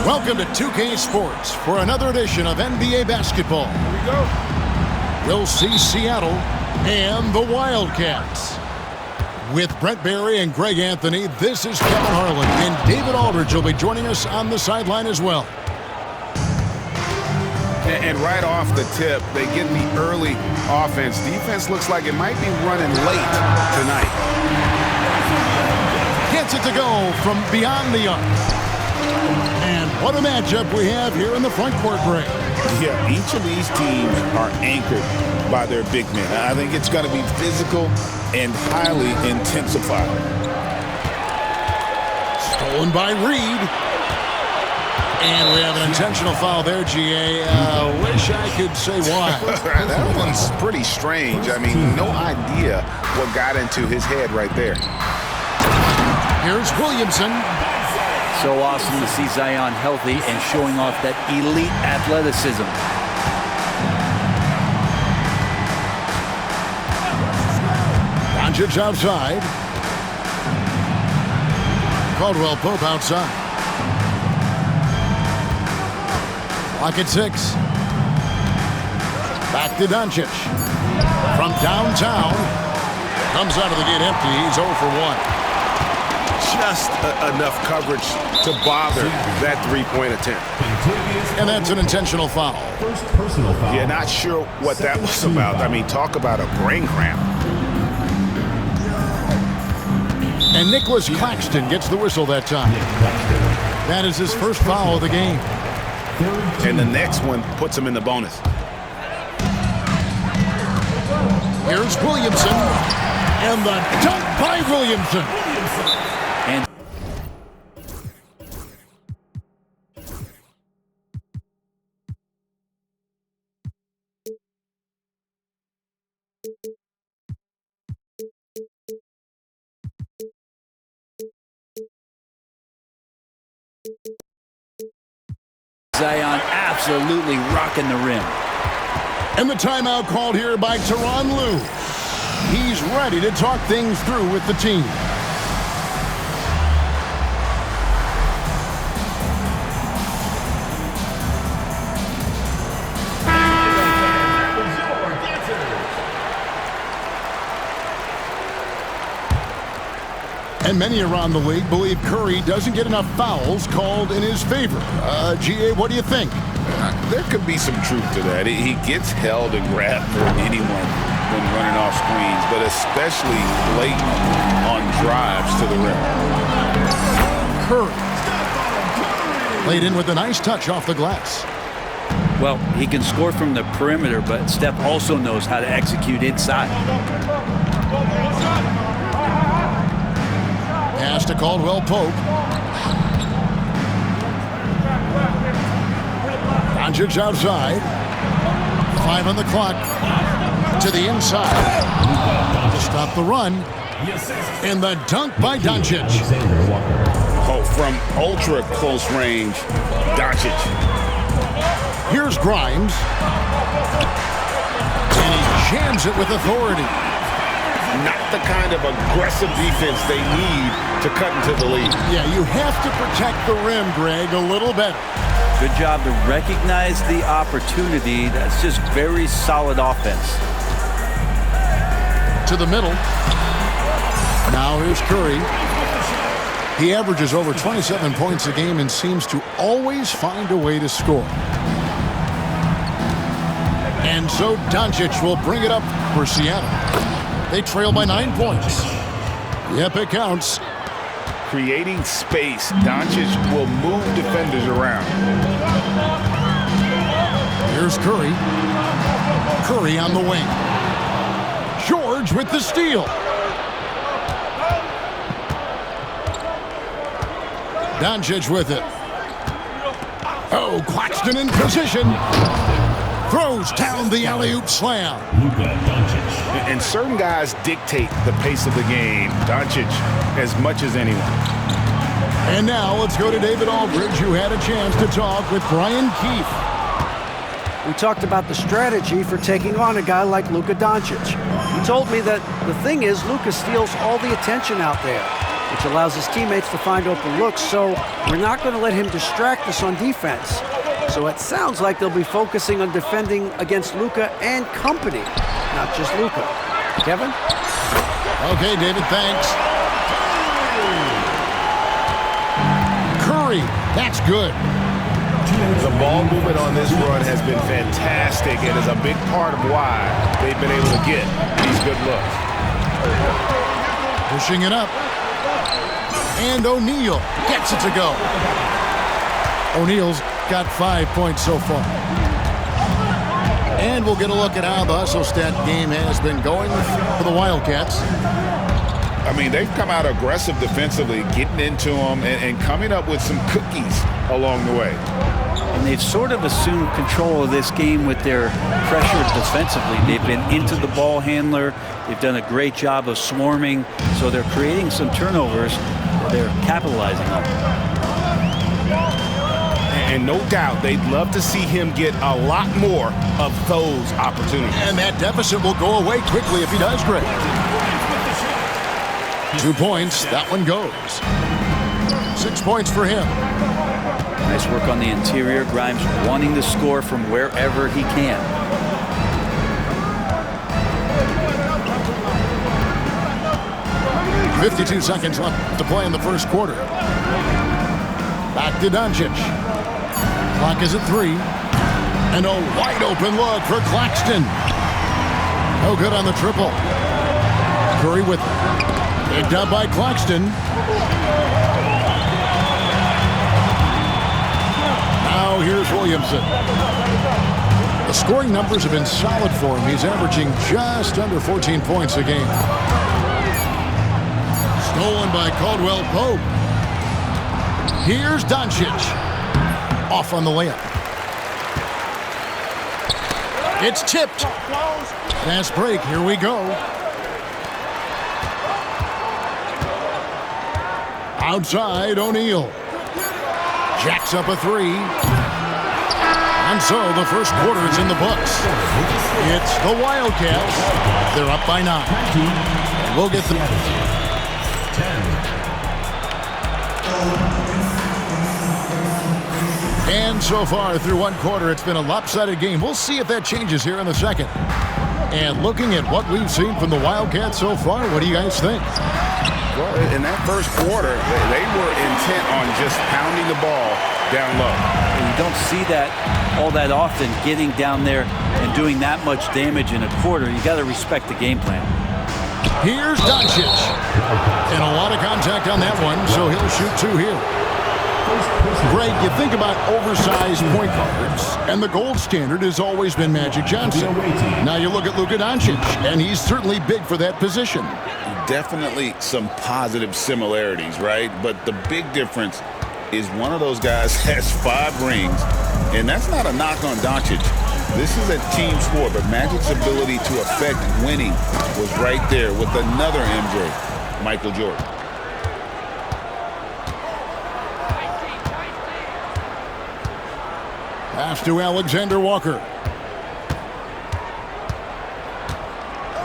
Welcome to 2K Sports for another edition of NBA basketball. Here we go. We'll see Seattle and the Wildcats. With Brent Barry and Greg Anthony, this is Kevin Harlan, and David Aldridge will be joining us on the sideline as well. And right off the tip, they get the early offense. Defense looks like it might be running late tonight. Gets it to go from beyond the arc. And what a matchup we have here in the front court break. Yeah, each of these teams are anchored by their big men. I think it's going to be physical and highly intensified. Stolen by Reed. And we have an intentional foul there, GA. Wish I could say why. That one's pretty strange. I mean, no idea what got into his head right there. Here's Williamson. So awesome to see Zion healthy and showing off that elite athleticism. Doncic outside. Caldwell Pope outside. Lock at 6. Back to Doncic. From downtown. Comes out of the gate empty. He's 0 for 1. Just enough coverage to bother that three-point attempt. And that's an intentional foul. First personal foul. Yeah, not sure what that was about. I mean, talk about a brain cramp. And Nicholas Claxton gets the whistle that time. That is his first foul of the game. And the next one puts him in the bonus. Here's Williamson. And the dunk by Williamson. And Zion absolutely rocking the rim. And the timeout called here by Tyronn Lue. He's ready to talk things through with the team. And many around the league believe Curry doesn't get enough fouls called in his favor. GA, what do you think? There could be some truth to that. He gets held and grabbed more than anyone when running off screens, but especially late on drives to the rim. Curry. Laid in with a nice touch off the glass. Well, he can score from the perimeter, but Steph also knows how to execute inside. Pass to Caldwell Pope. Doncic outside. 5 on the clock. To the inside. To stop the run. And the dunk by Doncic. Oh, from ultra close range, Doncic. Here's Grimes. And he jams it with authority. Not the kind of aggressive defense they need to cut into the lead. Yeah, you have to protect the rim, Greg, a little better. Good job to recognize the opportunity. That's just very solid offense. To the middle. Now here's Curry. He averages over 27 points a game and seems to always find a way to score. And so Doncic will bring it up for Seattle. They trail by 9 points. Yep, it counts. Creating space, Doncic will move defenders around. Here's Curry. Curry on the wing. George with the steal. Doncic with it. Oh, Claxton in position. Throws down the alley-oop slam. And certain guys dictate the pace of the game. Doncic as much as anyone. And now let's go to David Aldridge, who had a chance to talk with Brian Keefe. We talked about the strategy for taking on a guy like Luka Doncic. He told me that the thing is Luka steals all the attention out there. which allows his teammates to find open looks, so we're not going to let him distract us on defense. So it sounds like they'll be focusing on defending against Luka and company, not just Luka. Kevin? Okay, David, thanks. Curry, that's good. The ball movement on this run has been fantastic and is a big part of why they've been able to get these good looks. Pushing it up. And O'Neal gets it to go. O'Neal's got 5 points so far. And we'll get a look at how the hustle stat game has been going for the Wildcats. I mean, they've come out aggressive defensively, getting into them and coming up with some cookies along the way. And they've sort of assumed control of this game with their pressure defensively. They've been into the ball handler. They've done a great job of swarming. So they're creating some turnovers. They're capitalizing on them. And no doubt they'd love to see him get a lot more of those opportunities. And that deficit will go away quickly if he does, Greg. 2 points, that one goes. 6 points for him. Nice work on the interior. Grimes wanting to score from wherever he can. .52 seconds left to play in the first quarter. Back to Doncic. Clock is at 3. And a wide open look for Claxton. No good on the triple. Curry with it. Picked up by Claxton. Now here's Williamson. The scoring numbers have been solid for him. He's averaging just under 14 points a game. Stolen by Caldwell Pope. Here's Doncic. Off on the layup. It's tipped. Fast break. Here we go. Outside, O'Neal. Jacks up a 3. And so the first quarter is in the books. It's the Wildcats. They're up by 9. We'll get them. And so far through one quarter, it's been a lopsided game. We'll see if that changes here in the second. And looking at what we've seen from the Wildcats so far, what do you guys think? Well, in that first quarter, they were intent on just pounding the ball down low. And you don't see that all that often, getting down there and doing that much damage in a quarter. You got to respect the game plan. Here's Doncic. And a lot of contact on that one, so he'll shoot 2 here. Greg, you think about oversized point guards, and the gold standard has always been Magic Johnson. Now you look at Luka Doncic, and he's certainly big for that position. Definitely some positive similarities, right? But the big difference is one of those guys has 5 rings, and that's not a knock on Doncic. This is a team sport, but Magic's ability to affect winning was right there with another MJ, Michael Jordan. Pass to Alexander Walker.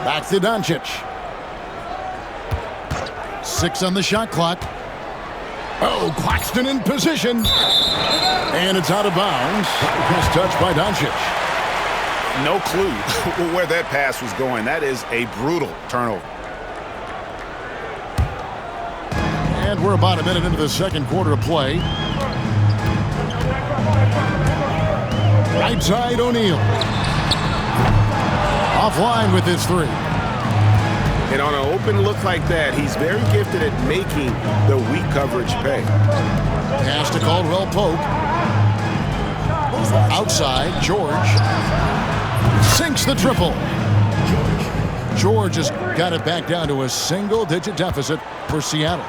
Back to Doncic. 6 on the shot clock. Oh, Claxton in position. And it's out of bounds. Just touched by Doncic. No clue where that pass was going. That is a brutal turnover. And we're about a minute into the second quarter of play. Right side, O'Neal. Offline with his 3. And on an open look like that, he's very gifted at making the weak coverage pay. Pass to Caldwell Pope. Outside, George. Sinks the triple. George has got it back down to a single-digit deficit for Seattle.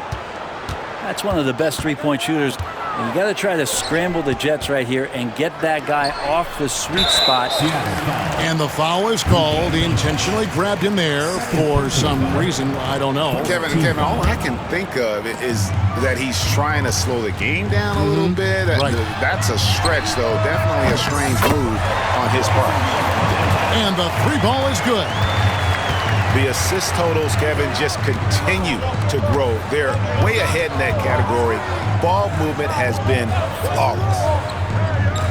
That's one of the best three-point shooters. And you got to try to scramble the Jets right here and get that guy off the sweet spot. And the foul is called. He intentionally grabbed him there for some reason. I don't know. Kevin, all I can think of is that he's trying to slow the game down a little bit. Right. That's a stretch, though. Definitely a strange move on his part. And the 3 ball is good. The assist totals, Kevin, just continue to grow. They're way ahead in that category. Ball movement has been flawless.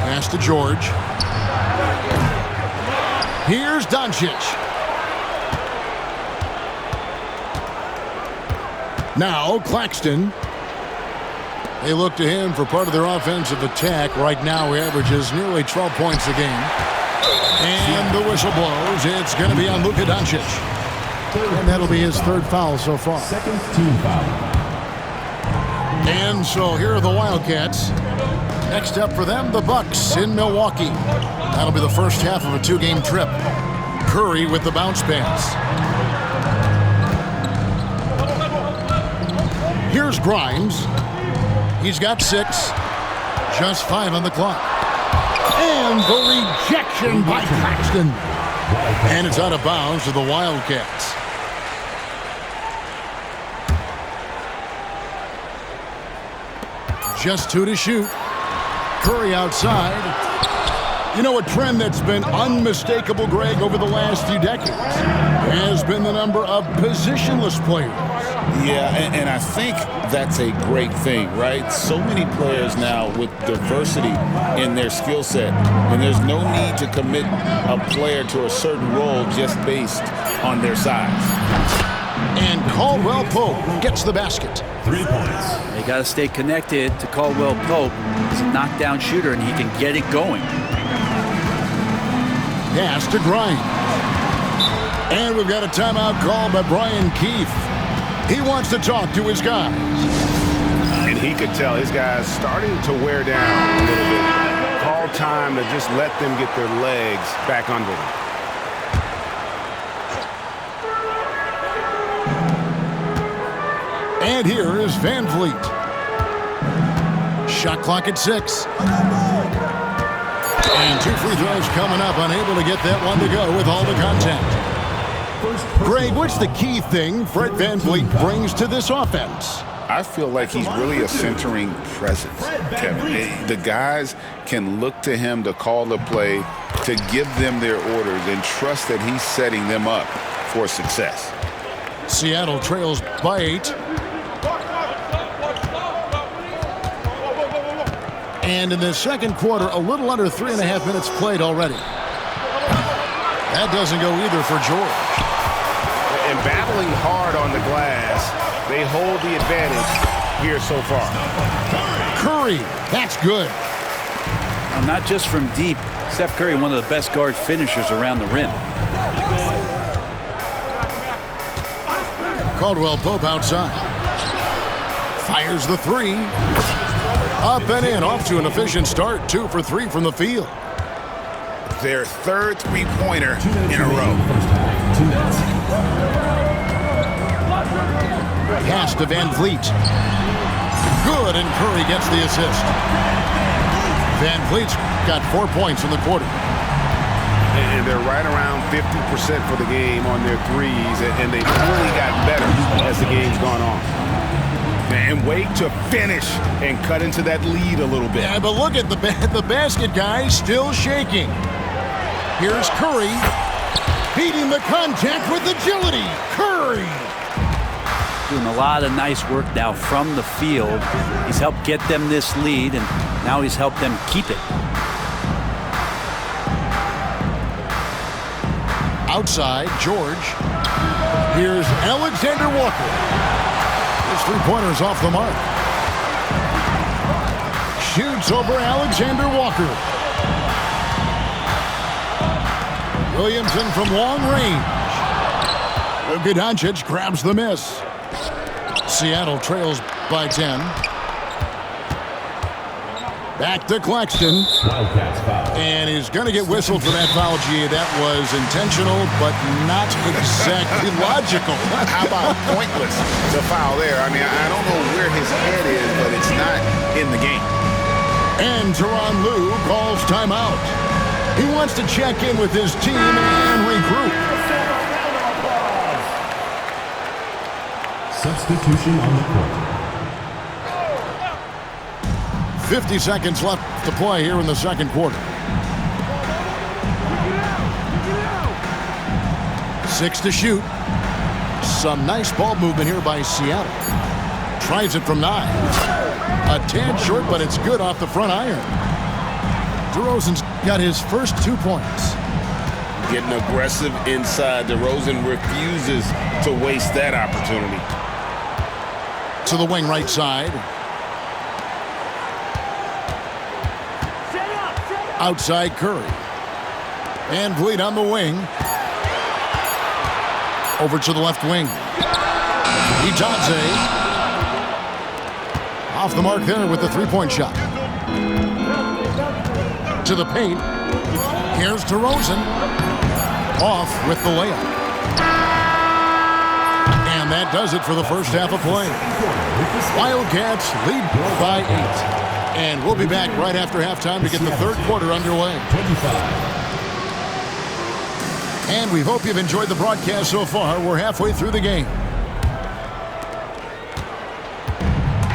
Pass to George. Here's Doncic. Now Claxton. They look to him for part of their offensive attack. Right now he averages nearly 12 points a game. And the whistle blows. It's going to be on Luka Doncic. And that'll be his third foul so far. Second team foul. And so here are the Wildcats. Next up for them, the Bucks in Milwaukee. That'll be the first half of a two-game trip. Curry with the bounce pass. Here's Grimes. He's got 6. Just 5 on the clock. And the rejection by Claxton. And it's out of bounds to the Wildcats. Just 2 to shoot. Curry outside. You know, a trend that's been unmistakable, Greg, over the last few decades has been the number of positionless players. Yeah, and I think that's a great thing, right? So many players now with diversity in their skill set, and there's no need to commit a player to a certain role just based on their size. And Caldwell Pope gets the basket. 3 points. They got to stay connected to Caldwell Pope. He's a knockdown shooter, and he can get it going. Pass to Grimes. And we've got a timeout called by Brian Keefe. He wants to talk to his guys. And he could tell his guys starting to wear down a little bit. Call time to just let them get their legs back under them. And here is Van Vliet. Shot clock at 6. And 2 free throws coming up. Unable to get that one to go with all the contact. Greg, what's the key thing Fred Van Vliet brings to this offense? I feel like he's really a centering presence, Kevin. The guys can look to him to call the play, to give them their orders, and trust that he's setting them up for success. Seattle trails by 8. And in the second quarter, a little under 3.5 minutes played already. That doesn't go either for George. And battling hard on the glass, they hold the advantage here so far. Curry, that's good. Now, not just from deep. Steph Curry, one of the best guard finishers around the rim. Caldwell Pope outside. Fires the 3. Up and in, off to an efficient start. 2 for 3 from the field. Their third three-pointer in a row. Pass to Van Vliet. Good, and Curry gets the assist. Van Vliet's got 4 points in the quarter. And they're right around 50% for the game on their threes, and they've only gotten better as the game's gone on. And wait to finish and cut into that lead a little bit. Yeah, but look at the basket guy still shaking. Here's Curry, beating the contact with agility. Curry! Doing a lot of nice work now from the field. He's helped get them this lead, and now he's helped them keep it. Outside, George. Here's Alexander Walker. His three-pointer's off the mark. Shoots over Alexander Walker. Williamson from long range. Luka Doncic grabs the miss. Seattle trails by 10. Back to Claxton. And he's going to get whistled for that foul, G. That was intentional, but not exactly logical. How about pointless, the foul there? I mean, I don't know where his head is, but it's not in the game. And Tyronn Lue calls timeout. He wants to check in with his team and regroup. Substitution on the court. 50 seconds left to play here in the second quarter. 6 to shoot. Some nice ball movement here by Seattle. Tries it from 9. A tad short, but it's good off the front iron. DeRozan's got his first 2 points. Getting aggressive inside. DeRozan refuses to waste that opportunity. To the wing right side. Outside Curry. And Vliet on the wing. Over to the left wing. Itadze. Off the mark there with the three-point shot. To the paint. Here's DeRozan. Off with the layup. And that does it for the first half of play. Wildcats lead by 8. And we'll be back right after halftime to get the third quarter underway. And we hope you've enjoyed the broadcast so far. We're halfway through the game.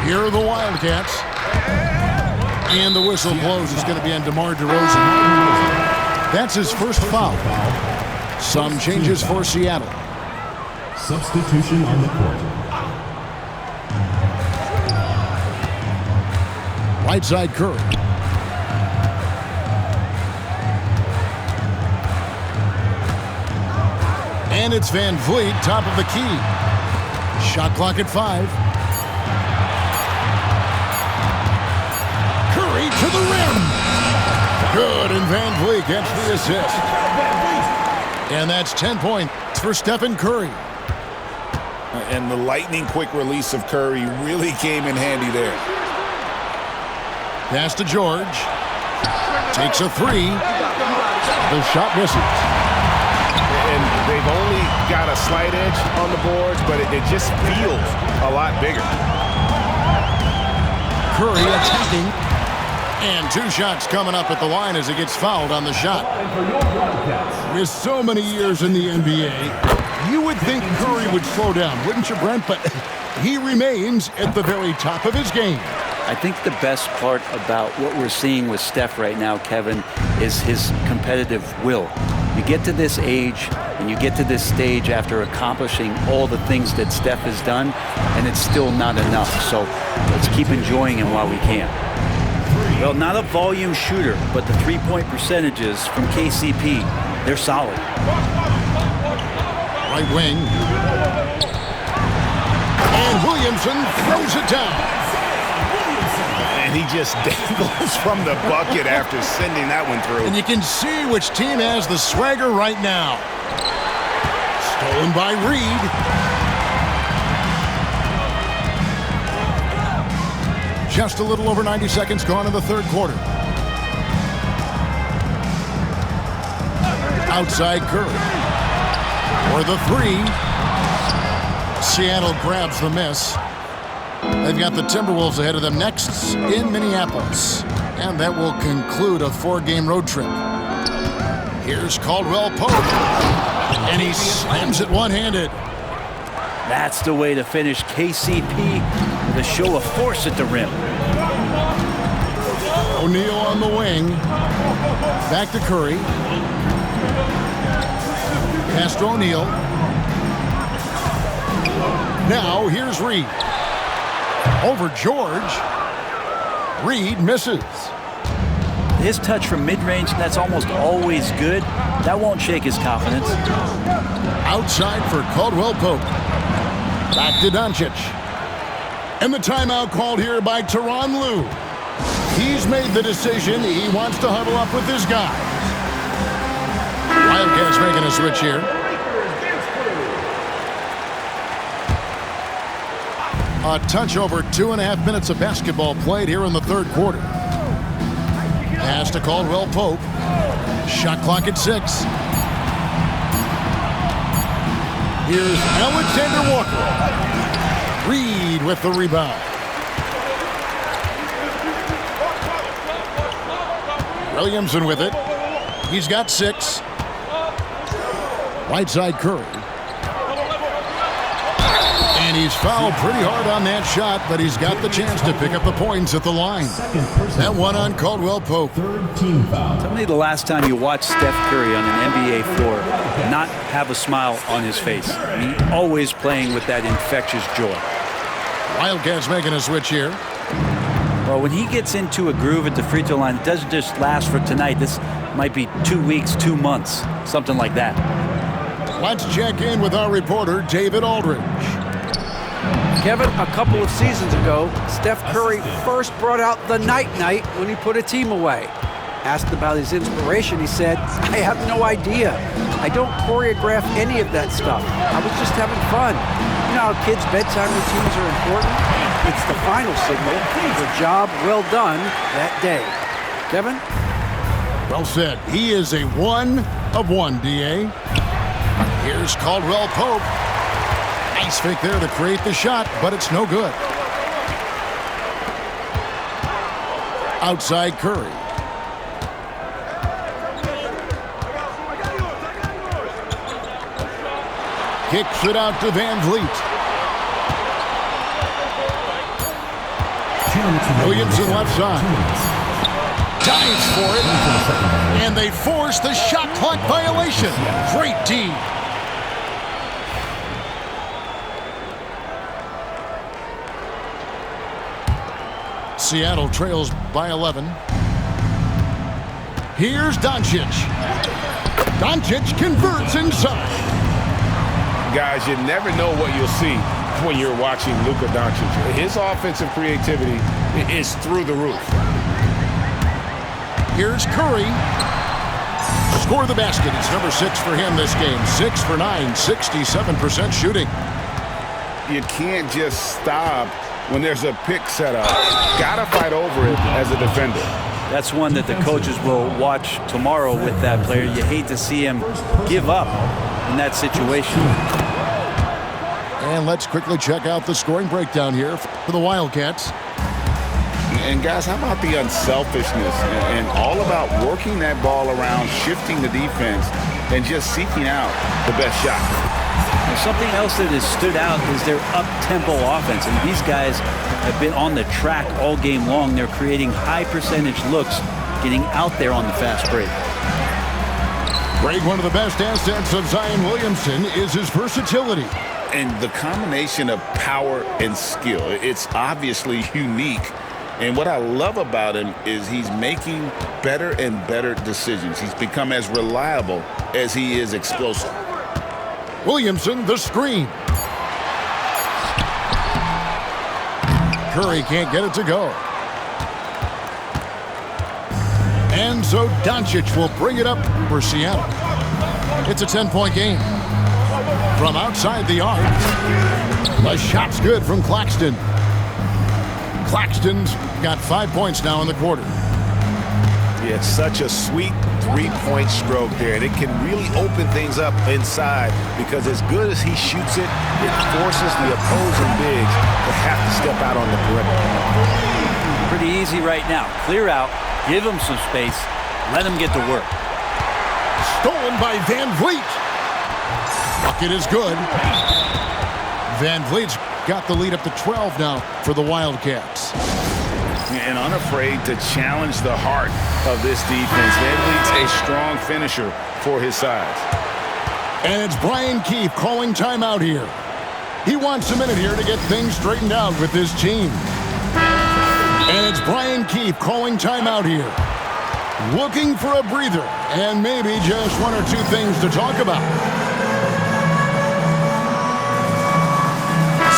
Here are the Wildcats. And the whistle blows. It's going to be on DeMar DeRozan. That's his first foul. Some changes for Seattle. Substitution on the court. Right side Curry. And it's Van Vliet, top of the key. Shot clock at 5. Curry to the rim. Good, and Van Vliet gets the assist. And that's 10 points for Stephen Curry. And the lightning-quick release of Curry really came in handy there. Pass to George. Takes a 3. The shot misses. And they've only got a slight edge on the boards, but it just feels a lot bigger. Curry attacking. And 2 shots coming up at the line as he gets fouled on the shot. With so many years in the NBA, you would think Curry would slow down, wouldn't you, Brent? But he remains at the very top of his game. I think the best part about what we're seeing with Steph right now, Kevin, is his competitive will. You get to this age and you get to this stage after accomplishing all the things that Steph has done, and it's still not enough. So let's keep enjoying him while we can. Well, not a volume shooter, but the three-point percentages from KCP, they're solid. Right wing. And Williamson throws it down. And he just dangles from the bucket after sending that one through. And you can see which team has the swagger right now. Stolen by Reed. Just a little over 90 seconds gone in the third quarter. Outside Curry. For the 3. Seattle grabs the miss. They've got the Timberwolves ahead of them next in Minneapolis. And that will conclude a 4-game road trip. Here's Caldwell Pope. And he slams it one-handed. That's the way to finish. KCP with a show of force at the rim. O'Neal on the wing. Back to Curry. Pass to O'Neal. Now here's Reed. Over George. Reed misses. His touch from mid-range, that's almost always good. That won't shake his confidence. Outside for Caldwell Pope. Back to Doncic. And the timeout called here by Tyronn Lue. He's made the decision. He wants to huddle up with his guys. Wildcats making a switch here. A touch over 2.5 minutes of basketball played here in the third quarter. Pass to Caldwell Pope. Shot clock at 6. Here's Alexander Walker. Reed with the rebound. Williamson with it. He's got 6. Right side Curry. And And he's fouled pretty hard on that shot, but he's got the chance to pick up the points at the line. That one on Caldwell Pope. Third team foul. Tell me the last time you watched Steph Curry on an NBA floor not have a smile on his face. I mean, always playing with that infectious joy. Wildcats making a switch here. Well, when he gets into a groove at the free throw line, it doesn't just last for tonight. This might be 2 weeks, 2 months, something like that. Let's check in with our reporter, David Aldridge. Kevin, a couple of seasons ago, Steph Curry first brought out the night-night when he put a team away. Asked about his inspiration, he said, "I have no idea. I don't choreograph any of that stuff. I was just having fun." You know how kids' bedtime routines are important? It's the final signal for a job well done that day. Kevin? Well said. He is a 1 of 1, D.A. Here's Caldwell Pope. Nice fake there to create the shot, but it's no good. Outside Curry. Kicks it out to Van Vliet. Williamson left side. Dives for it. And they force the shot clock violation. Great D. Seattle trails by 11. Here's Doncic. Doncic converts inside. Guys, you never know what you'll see when you're watching Luka Doncic. His offensive creativity is through the roof. Here's Curry. Score the basket. It's number 6 for him this game. 6 for 9, 67% shooting. You can't just stop when there's a pick set up. Gotta fight over it as a defender. That's one that the coaches will watch tomorrow with that player. You hate to see him give up in that situation. And let's quickly check out the scoring breakdown here for the Wildcats. And guys, how about the unselfishness and all about working that ball around, shifting the defense, and just seeking out the best shot. And something else that has stood out is their up-tempo offense. And these guys have been on the track all game long. They're creating high-percentage looks, getting out there on the fast break. Greg, one of the best assets of Zion Williamson is his versatility. And the combination of power and skill, it's obviously unique. And what I love about him is he's making better and better decisions. He's become as reliable as he is explosive. Williamson, the screen. Curry can't get it to go. And so Doncic will bring it up for Seattle. It's a 10-point game. From outside the arc, the shot's good from Claxton. Claxton's got 5 points now in the quarter. Yeah, it's such a sweet three-point stroke there, and it can really open things up inside because as good as he shoots it, it forces the opposing bigs to have to step out on the perimeter. Pretty easy right now. Clear out, give him some space, let him get to work. Stolen by Van Vliet. Bucket is good. Van Vliet's got the lead up to 12 now for the Wildcats. And unafraid to challenge the heart of this defense. Van Vliet's a strong finisher for his size. And it's Brian Keefe calling timeout here. He wants a minute here to get things straightened out with his team. And it's Brian Keefe calling timeout here. Looking for a breather and maybe just 1 or 2 things to talk about.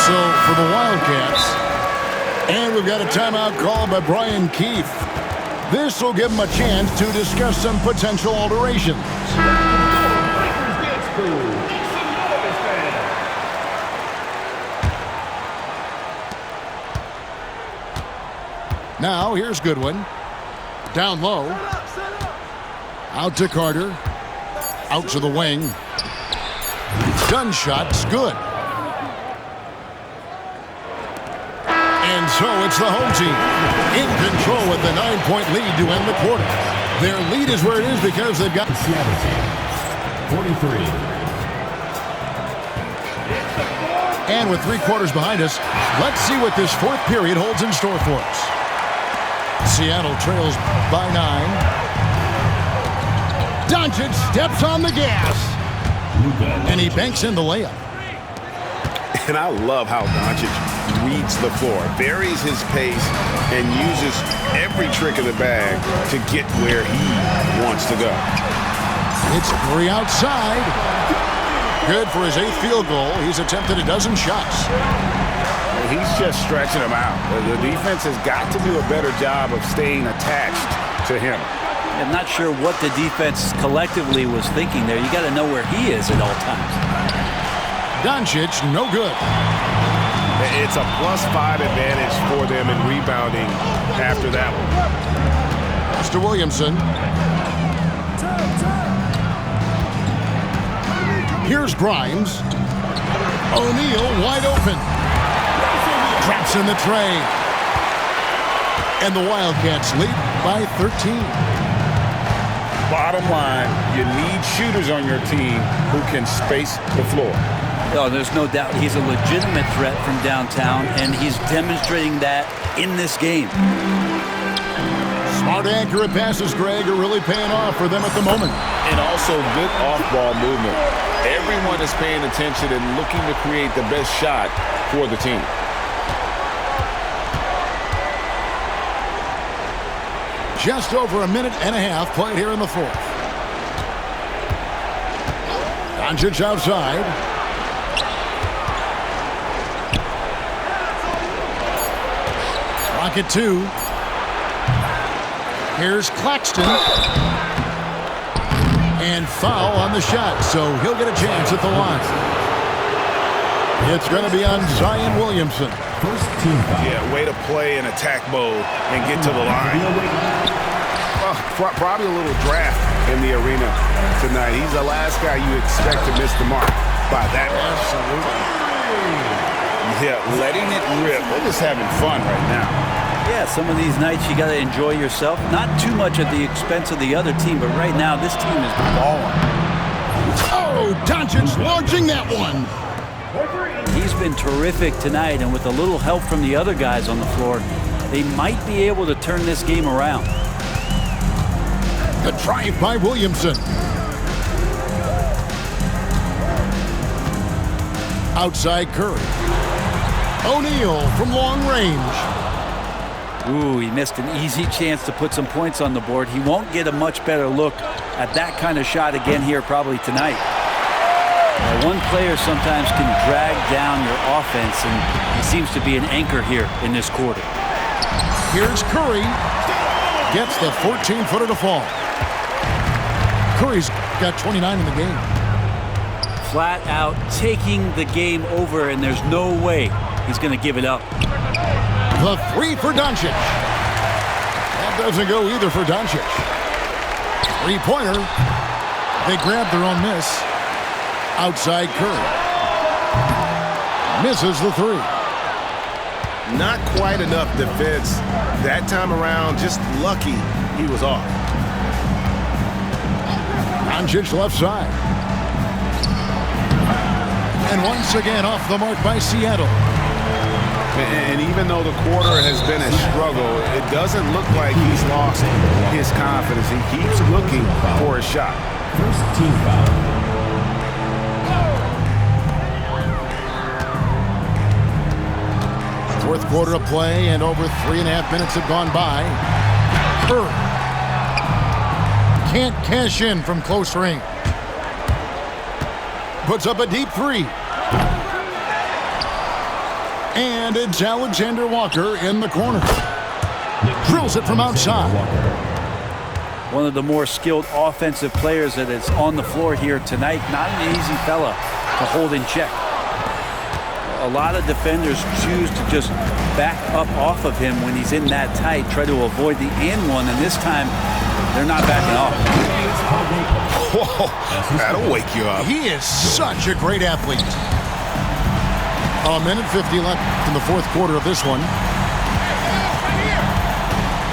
So for the Wildcats, and we've got a timeout called by Brian Keefe. This will give him a chance to discuss some potential alterations. Now here's Goodwin. Down low. Out to Carter. Out to the wing. Gun shot's good. And so it's the home team in control with the 9-point lead to end the quarter. Their lead is where it is because they've got Seattle team, 43. And with 3 quarters behind us, let's see what this 4th period holds in store for us. Seattle trails by 9. Doncic steps on the gas. And he banks in the layup. And I love how Doncic reads the floor, varies his pace, and uses every trick of the bag to get where he wants to go. It's 3 outside. Good for his 8th field goal. He's attempted a dozen shots. He's just stretching them out. The defense has got to do a better job of staying attached to him. I'm not sure what the defense collectively was thinking there. You got to know where he is at all times. Doncic, no good. It's a +5 advantage for them in rebounding after that one. Mr. Williamson. Here's Grimes. O'Neal wide open. Traps in the tray. And the Wildcats lead by 13. Bottom line, you need shooters on your team who can space the floor. Oh, there's no doubt he's a legitimate threat from downtown, and he's demonstrating that in this game. Smart, accurate passes, Greg, are really paying off for them at the moment. And also good off-ball movement. Everyone is paying attention and looking to create the best shot for the team. Just over a minute and a half played here in the 4th. Doncic outside. Rocket 2. Here's Claxton. And foul on the shot, so he'll get a chance at the line. It's going to be on Zion Williamson. First team foul. Yeah, way to play in attack mode and get to the line. Probably a little draft in the arena tonight. He's the last guy you expect to miss the mark by that much. Absolutely. Yeah, letting it rip. They're just having fun right now. Yeah, some of these nights you got to enjoy yourself. Not too much at the expense of the other team, but right now this team is balling. Oh, Doncic launching that one. He's been terrific tonight, and with a little help from the other guys on the floor, they might be able to turn this game around. The drive by Williamson. Outside Curry. O'Neal from long range. Ooh, he missed an easy chance to put some points on the board. He won't get a much better look at that kind of shot again here probably tonight. One player sometimes can drag down your offense, and he seems to be an anchor here in this quarter. Here's Curry. Gets the 14-footer to fall. Curry's got 29 in the game. Flat out taking the game over, and there's no way he's going to give it up. The 3 for Doncic. That doesn't go either for Doncic. 3-pointer. They grab their own miss. Outside Curry. Misses the 3. Not quite enough defense that time around. Just lucky he was off. Doncic left side. And once again off the mark by Seattle. And even though the quarter has been a struggle, it doesn't look like he's lost his confidence. He keeps looking for a shot. First team foul. Fourth quarter of play, and over 3.5 minutes have gone by. Curry can't cash in from close range. Puts up a deep 3. And it's Alexander Walker in the corner. Drills it from outside. One of the more skilled offensive players that is on the floor here tonight. Not an easy fella to hold in check. A lot of defenders choose to just back up off of him when he's in that tight, try to avoid the and one, and this time they're not backing off. Whoa, that'll wake you up. He is such a great athlete. A minute 50 left in the fourth quarter of this one.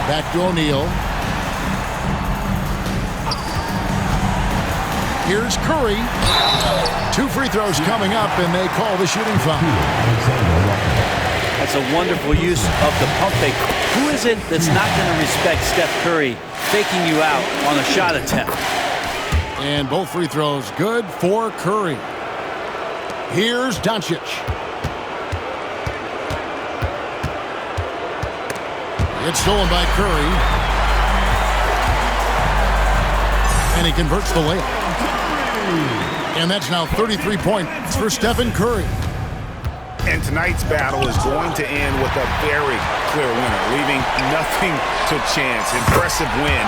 Back to O'Neal. Here's Curry. 2 free throws coming up, and they call the shooting foul. That's a wonderful use of the pump fake. Who is it that's not going to respect Steph Curry faking you out on a shot attempt? And both free throws good for Curry. Here's Doncic. It's stolen by Curry. And he converts the layup. And that's now 33 points for Stephen Curry. And tonight's battle is going to end with a very clear winner, leaving nothing to chance. Impressive win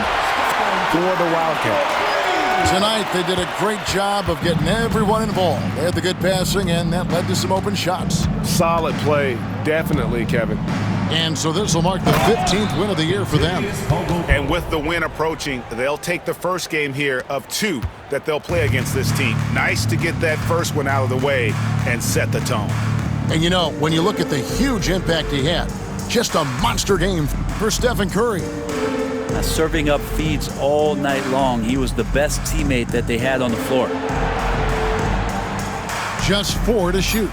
for the Wildcats. Tonight, they did a great job of getting everyone involved. They had the good passing, and that led to some open shots. Solid play, definitely, Kevin. And so this will mark the 15th win of the year for them. And with the win approaching, they'll take the first game here of 2 that they'll play against this team. Nice to get that first one out of the way and set the tone. And you know, when you look at the huge impact he had, just a monster game for Stephen Curry. Serving up feeds all night long. He was the best teammate that they had on the floor. Just 4 to shoot.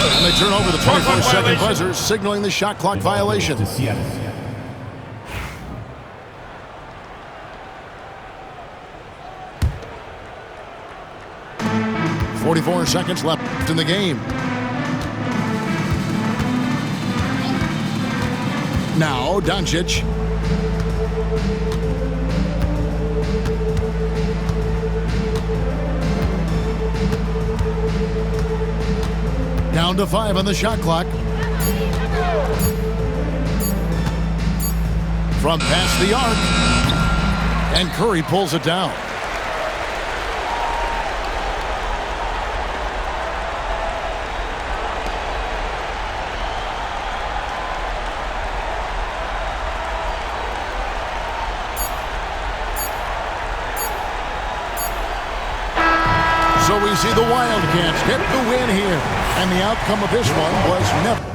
And they turn over the 24-second buzzer, signaling the shot clock violation. 44 seconds left in the game. Now, Doncic. Down to 5 on the shot clock. From past the arc. And Curry pulls it down. So we see the Wildcats get the win here. And the outcome of this one was never